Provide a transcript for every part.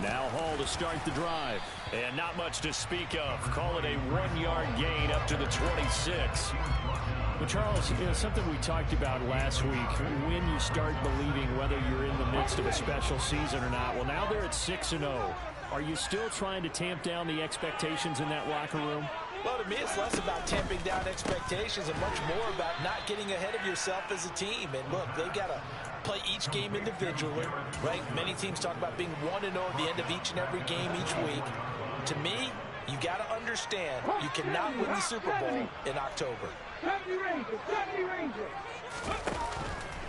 Now Hall to start the drive. And not much to speak of. Call it a 1-yard gain up to the 26. Well, Charles, something we talked about last week, when you start believing whether you're in the midst of a special season or not. Well, now they're at 6-0. Are you still trying to tamp down the expectations in that locker room? Well, to me, it's less about tamping down expectations and much more about not getting ahead of yourself as a team. And look, they've got to play each game individually, right? Many teams talk about being 1-0 at the end of each and every game each week. To me, you got to understand you cannot win the Super Bowl in October.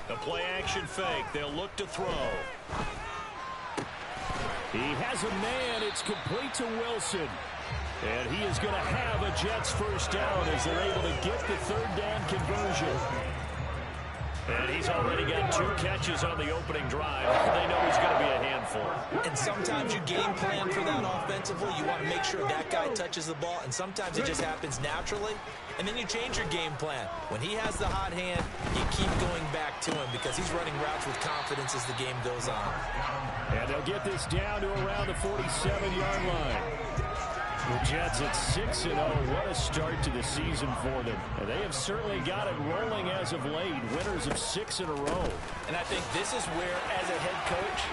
The play action fake. They'll look to throw. He has a man. It's complete to Wilson. And he is going to have a Jets first down as they're able to get the third down conversion. And he's already got 2 catches on the opening drive. They know he's going to be a handful. And sometimes you game plan for that offensively. You want to make sure that guy touches the ball. And sometimes it just happens naturally. And then you change your game plan. When he has the hot hand, you keep going back to him because he's running routes with confidence as the game goes on. And they'll get this down to around the 47-yard line. The Jets at 6-0. What a start to the season for them. And they have certainly got it rolling as of late. Winners of 6 in a row. And I think this is where, as a head coach,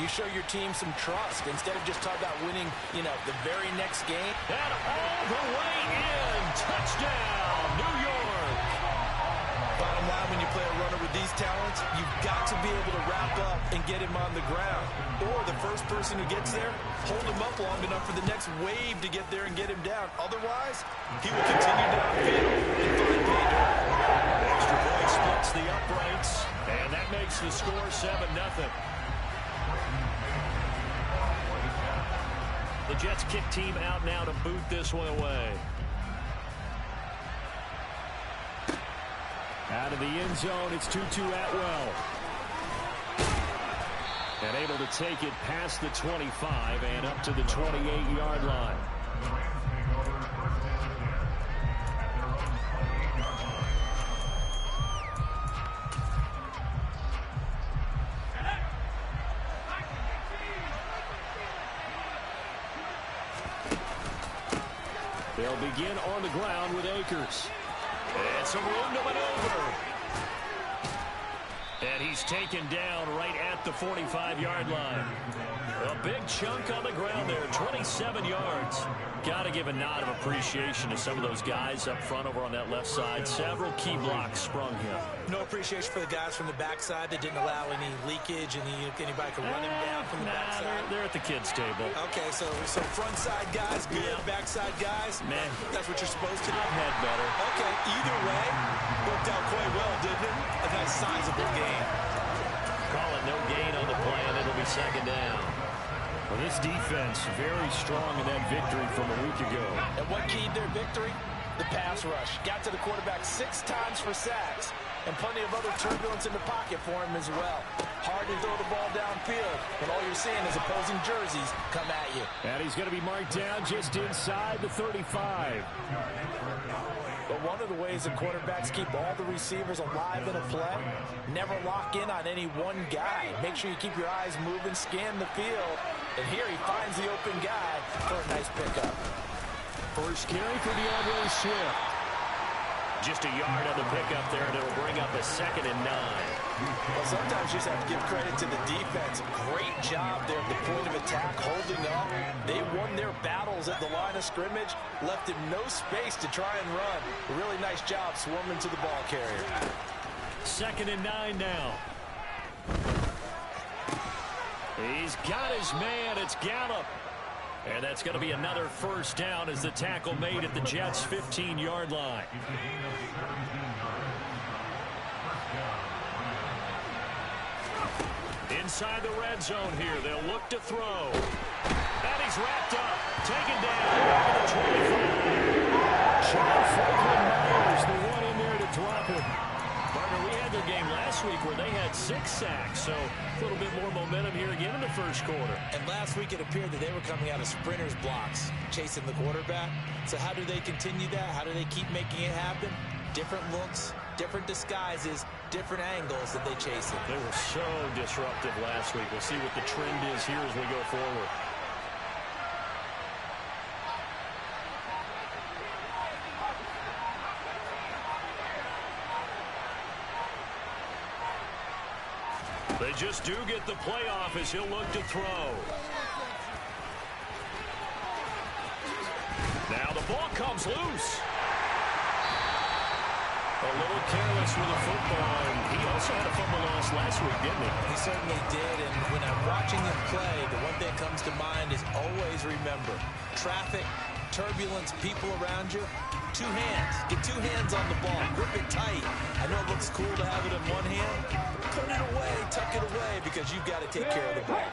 you show your team some trust instead of just talking about winning, the very next game. And all the way in. Touchdown, New York. Bottom line, when you play a runner with these talents, you've got to be able to wrap up and get him on the ground. Or the first person who gets there, hold him up long enough for the next wave to get there and get him down. Otherwise, he will continue downfield and find pay dirt. Extra point splits the uprights, and that makes the score 7-0. The Jets kick team out now to boot this one away. Out of the end zone, it's Tutu Atwell. And able to take it past the 25 and up to the 28-yard line. They'll begin on the ground with Akers. And some room to maneuver. And he's taken down right at the 45-yard line. A big chunk on the ground there, 27 yards. Got to give a nod of appreciation to some of those guys up front over on that left side. Several key blocks sprung here. No appreciation for the guys from the backside that didn't allow any leakage and anybody could run him down from the backside. They're at the kids' table. Okay, so front side guys, good. Yeah. Backside guys, man, that's what you're supposed to do. Head better. Okay, either way, worked out quite well, didn't it? A nice sizable gain. Call it no gain on the play, and it'll be second down. Well, this defense very strong in that victory from a week ago. And what keyed their victory? The pass rush. Got to the quarterback 6 times for sacks. And plenty of other turbulence in the pocket for him as well. Hard to throw the ball downfield when all you're seeing is opposing jerseys come at you. And he's going to be marked down just inside the 35. But one of the ways that quarterbacks keep all the receivers alive in a play, never lock in on any one guy. Make sure you keep your eyes moving, scan the field. And here he finds the open guy for a nice pickup. First carry for DeAndre Swift. Just a yard on the pickup there, and it'll bring up a 2nd and 9. Well, sometimes you just have to give credit to the defense. Great job there at the point of attack, holding up. They won their battles at the line of scrimmage, left him no space to try and run. A really nice job swarming to the ball carrier. 2nd and 9 now. He's got his man. It's Gallup. And that's going to be another first down as the tackle made at the Jets' 15-yard line. Inside the red zone here. They'll look to throw. And he's wrapped up. Taken down over the 25. John Franklin Myers, the one in there to drop him. Partner, we had their game last week where they had 6 sacks, so a little bit more momentum here again in the first quarter. And last week it appeared that they were coming out of sprinters blocks, chasing the quarterback. So how do they continue that? How do they keep making it happen? Different looks, different disguises, different angles that they chase it. They were so disruptive last week. We'll see what the trend is here as we go forward. They just do get the playoff as he'll look to throw. Now the ball comes loose. A little careless with the football. He also had a fumble loss last week, didn't he? He certainly did, and when I'm watching him play, the one thing that comes to mind is always remember, traffic, turbulence, people around you, two hands. Get two hands on the ball. Grip it tight. I know it looks cool to have it in one hand. Put it away, tuck it away, because you've got to take care of the ball.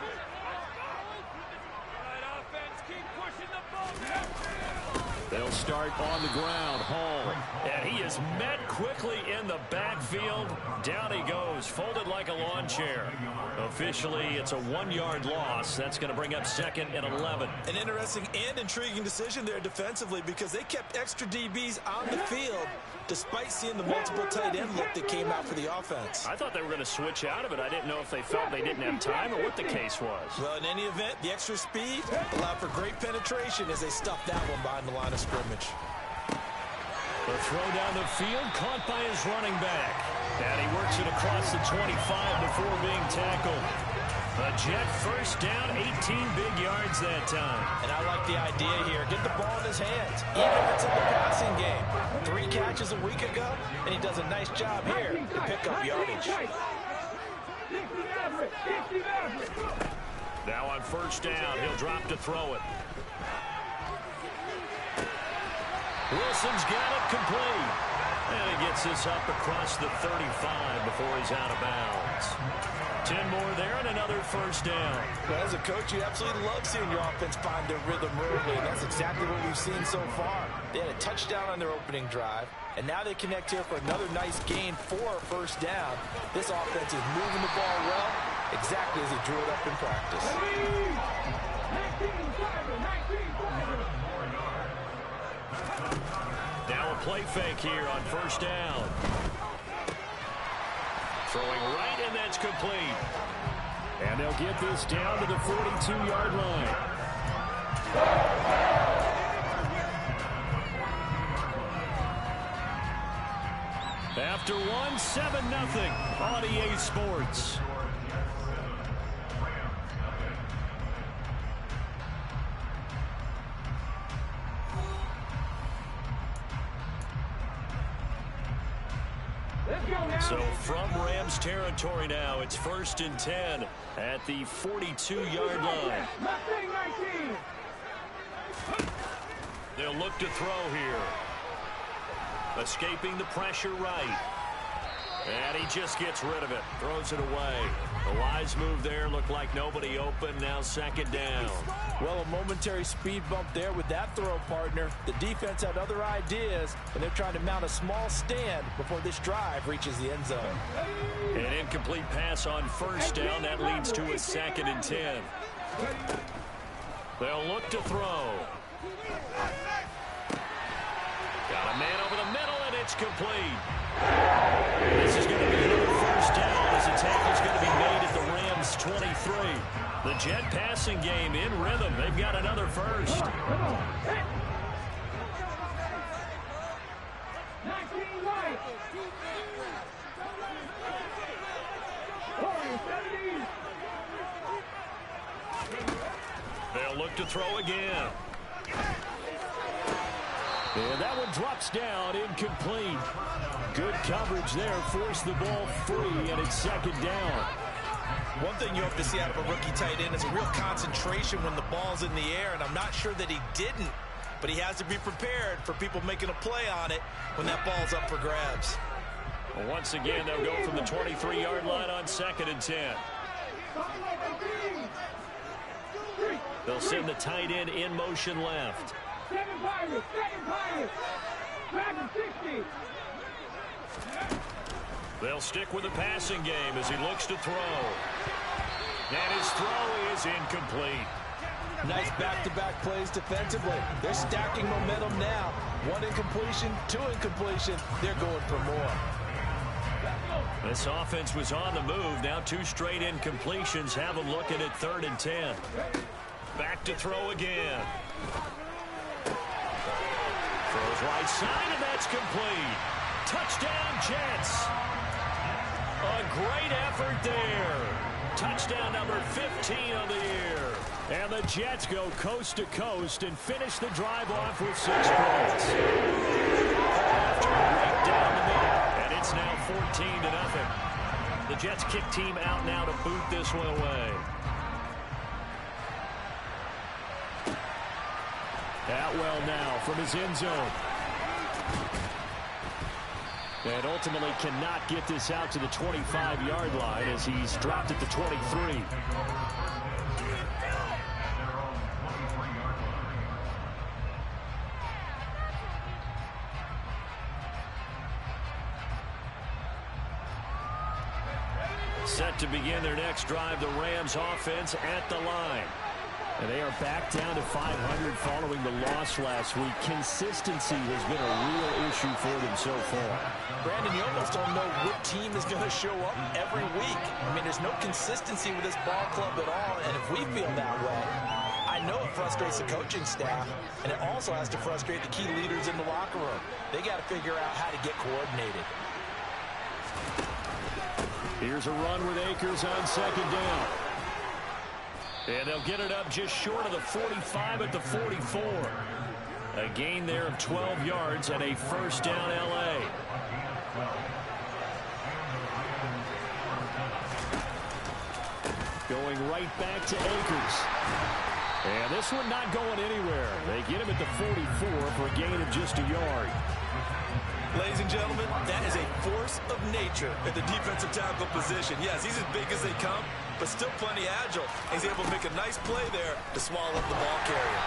They'll start on the ground. Hall. And he is met quickly in the backfield. Down he goes, folded like a lawn chair. Officially, it's a 1-yard loss. That's going to bring up 2nd and 11. An interesting and intriguing decision there defensively because they kept extra DBs on the field despite seeing the multiple tight end look that came out for the offense. I thought they were going to switch out of it. I didn't know if they felt they didn't have time or what the case was. Well, in any event, the extra speed allowed for great penetration as they stuffed that one behind the line of scrimmage. The throw down the field, caught by his running back. And he works it across the 25 before being tackled. A Jet first down, 18 big yards that time. And I like the idea here. Get the ball in his hands, even if it's in the passing game. 3 catches a week ago, and he does a nice job here to pick up yardage. Now on first down, he'll drop to throw it. Wilson's got it complete. And he gets this up across the 35 before he's out of bounds. 10 more there and another first down. Well, as a coach, you absolutely love seeing your offense find their rhythm early, and that's exactly what we've seen so far. They had a touchdown on their opening drive, and now they connect here for another nice gain for a first down. This offense is moving the ball well, exactly as he drew it up in practice. Now a play fake here on first down. Throwing right, and that's complete. And they'll get this down to the 42-yard line. After one, 7-0 on EA Sports. So from Rams territory now, it's 1st and 10 at the 42-yard line. They'll look to throw here. Escaping the pressure right. And he just gets rid of it. Throws it away. The wise move there. Looked like nobody open. Now 2nd down. Well, a momentary speed bump there with that throw, partner. The defense had other ideas, and they're trying to mount a small stand before this drive reaches the end zone. An incomplete pass on first down. That leads to a 2nd and 10. They'll look to throw. Got a man over the middle, and it's complete. This is going to be another first down as the tackle's going to be made at the Rams 23. The Jet passing game in rhythm. They've got another first. They'll look to throw again. And that one drops down, incomplete. Good coverage there, forced the ball free, and it's 2nd down. One thing you hope to see out of a rookie tight end is a real concentration when the ball's in the air, and I'm not sure that he didn't, but he has to be prepared for people making a play on it when that ball's up for grabs. Well, once again, they'll go from the 23-yard line on 2nd and 10. They'll send the tight end in motion left. They'll stick with the passing game as he looks to throw. And his throw is incomplete. Nice back-to-back plays defensively. They're stacking momentum now. 1 incompletion, 2 incompletion. They're going for more. This offense was on the move. Now 2 straight incompletions have them looking at 3rd and 10. Back to throw again. Throws right side, and that's complete. Touchdown, Jets. A great effort there. Touchdown number 15 of the year. And the Jets go coast to coast and finish the drive off with 6 points. After right down the middle, and it's now 14-0. The Jets kick team out now to boot this one away. Atwell now from his end zone. And ultimately cannot get this out to the 25-yard line as he's dropped at the 23. Set to begin their next drive, the Rams offense at the line. And they are back down to 500 following the loss last week. Consistency has been a real issue for them so far. Brandon, you almost don't know what team is going to show up every week. I mean, there's no consistency with this ball club at all, and if we feel that way, I know it frustrates the coaching staff, and it also has to frustrate the key leaders in the locker room. They got to figure out how to get coordinated. Here's a run with Akers on 2nd down. And they'll get it up just short of the 45 at the 44. A gain there of 12 yards and a 1st down L.A. Going right back to Akers. And this one not going anywhere. They get him at the 44 for a gain of just a yard. Ladies and gentlemen, that is a force of nature at the defensive tackle position. Yes, he's as big as they come, but still plenty agile. He's able to make a nice play there to swallow up the ball carrier.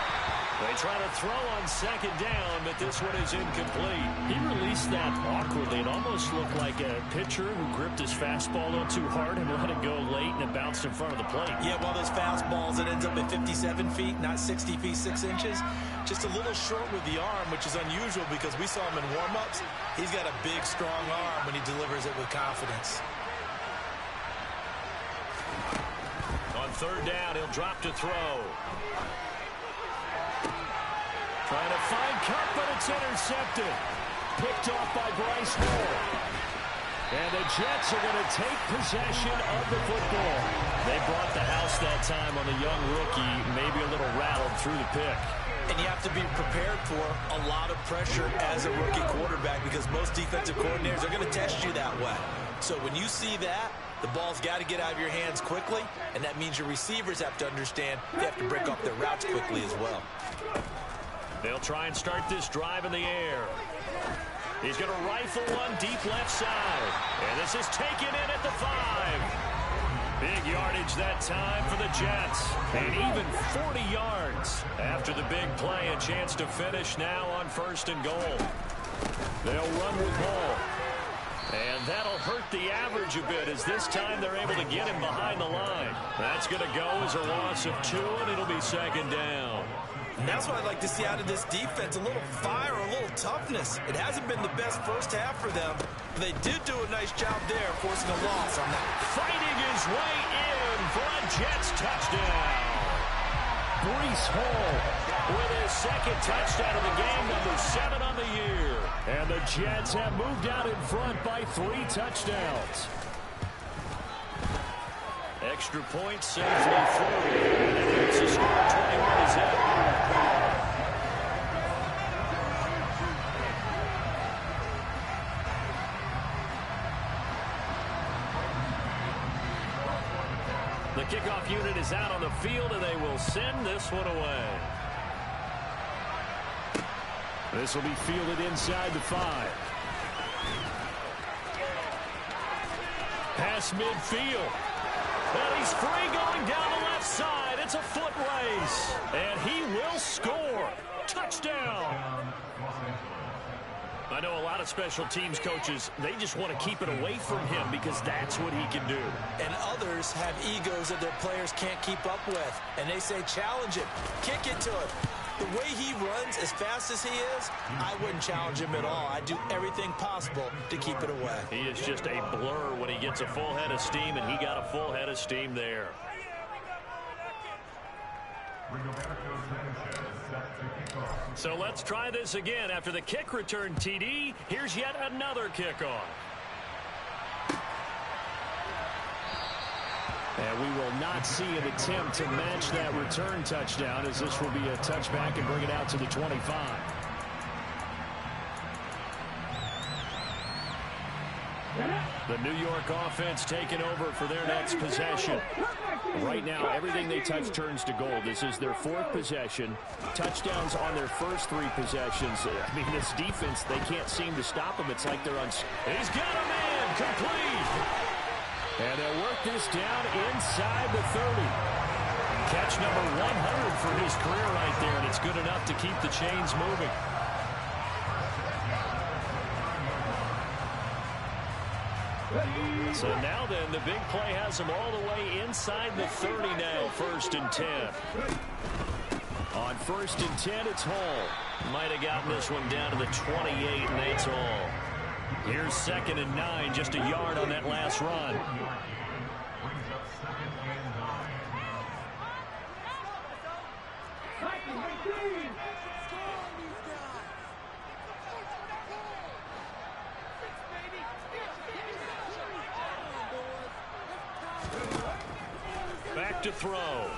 They try to throw on 2nd down, but this one is incomplete. He released that awkwardly. It almost looked like a pitcher who gripped his fastball a little too hard and let it go late, and it bounced in front of the plate. Yeah, well, those fastballs, it ends up at 57 feet, not 60 feet, 6 inches. Just a little short with the arm, which is unusual because we saw him in warm-ups. He's got a big, strong arm when he delivers it with confidence. On 3rd down, he'll drop to throw. Trying to find Kupp, but it's intercepted. Picked off by Bryce Hall. And the Jets are going to take possession of the football. They brought the house that time on the young rookie, maybe a little rattled through the pick. And you have to be prepared for a lot of pressure as a rookie quarterback because most defensive coordinators are going to test you that way. So when you see that, the ball's got to get out of your hands quickly, and that means your receivers have to understand they have to break off their routes quickly as well. They'll try and start this drive in the air. He's going to rifle one deep left side. And this is taken in at the 5. Big yardage that time for the Jets. And even 40 yards after the big play. A chance to finish now on 1st and goal. They'll run with Hall. And that'll hurt the average a bit as this time they're able to get him behind the line. That's going to go as a loss of 2, and it'll be 2nd down. And that's what I'd like to see out of this defense, a little fire, a little toughness. It hasn't been the best first half for them, but they did do a nice job there, forcing a loss on that. Fighting his way in for a Jets touchdown. Breece Hall with his 2nd touchdown of the game, number 7 on the year. And the Jets have moved out in front by 3 touchdowns. Extra point safely through. It's a score 21-0. The kickoff unit is out on the field, and they will send this one away. This will be fielded inside the 5. Pass midfield. And he's free going down the left side. It's a foot race. And he will score. Touchdown. I know a lot of special teams coaches, they just want to keep it away from him because that's what he can do. And others have egos that their players can't keep up with. And they say, challenge it. Kick it to him. The way he runs as fast as he is, I wouldn't challenge him at all. I'd do everything possible to keep it away. He is just a blur when he gets a full head of steam, and he got a full head of steam there. So let's try this again. After the kick return TD, here's yet another kickoff. And we will not see an attempt to match that return touchdown, as this will be a touchback and bring it out to the 25. The New York offense taking over for their next possession. Right now, everything they touch turns to gold. This is their fourth possession. Touchdowns on their first three possessions. I mean, this defense, they can't seem to stop them. It's like they're on... He's got a man, complete. And they'll work this down inside the 30. Catch number 100 for his career right there, and it's good enough to keep the chains moving. So now then, the big play has him all the way inside the 30 now, 1st and 10. On 1st and 10, it's Hall. Might have gotten this one down to the 28, and that's all. Here's 2nd and 9, just a yard on that last run. Back to throw.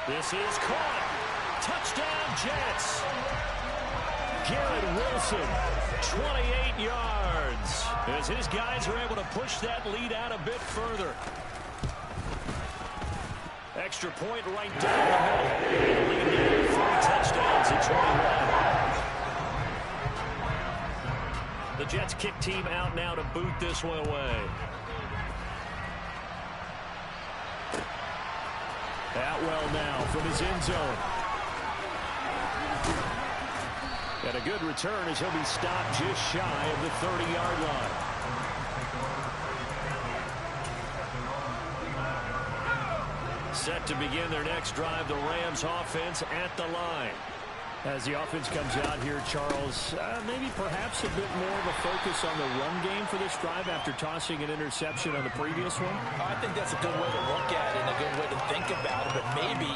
This is caught. Touchdown, Jets. Garrett Wilson, 28 yards, as his guys are able to push that lead out a bit further. Extra point right down the middle. Lead there, 3 touchdowns at 21. The Jets kick team out now to boot this one away. Atwell now from his end zone. And a good return as he'll be stopped just shy of the 30-yard line. Set to begin their next drive, the Rams offense at the line. As the offense comes out here, Charles, maybe perhaps a bit more of a focus on the run game for this drive after tossing an interception on the previous one? I think that's a good way to look at it and a good way to think about it, but maybe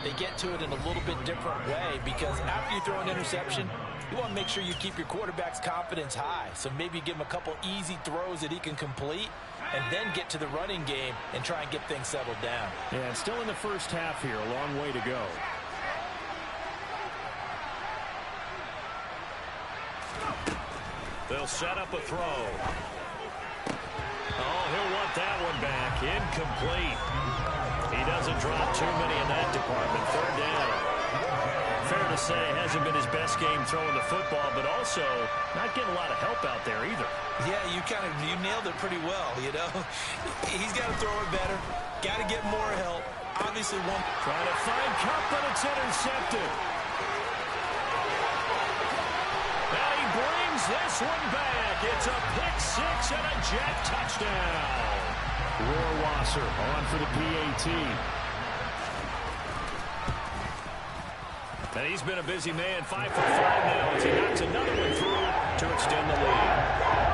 they get to it in a little bit different way, because after you throw an interception, you want to make sure you keep your quarterback's confidence high. So maybe give him a couple easy throws that he can complete and then get to the running game and try and get things settled down. Yeah, and still in the first half here, a long way to go. They'll set up a throw. Oh, he'll want that one back. Incomplete. He doesn't drop too many in that department. 3rd down. Fair to say, hasn't been his best game throwing the football, but also not getting a lot of help out there either. Yeah, you nailed it pretty well, you know. He's got to throw it better. Got to get more help. Obviously, one. Trying to find Kupp, but it's intercepted. Now he brings this one back. It's a pick-6 and a Jet touchdown. Rohrwasser on for the PAT. And he's been a busy man, 5 for 5 now as he knocks another one through to extend the lead.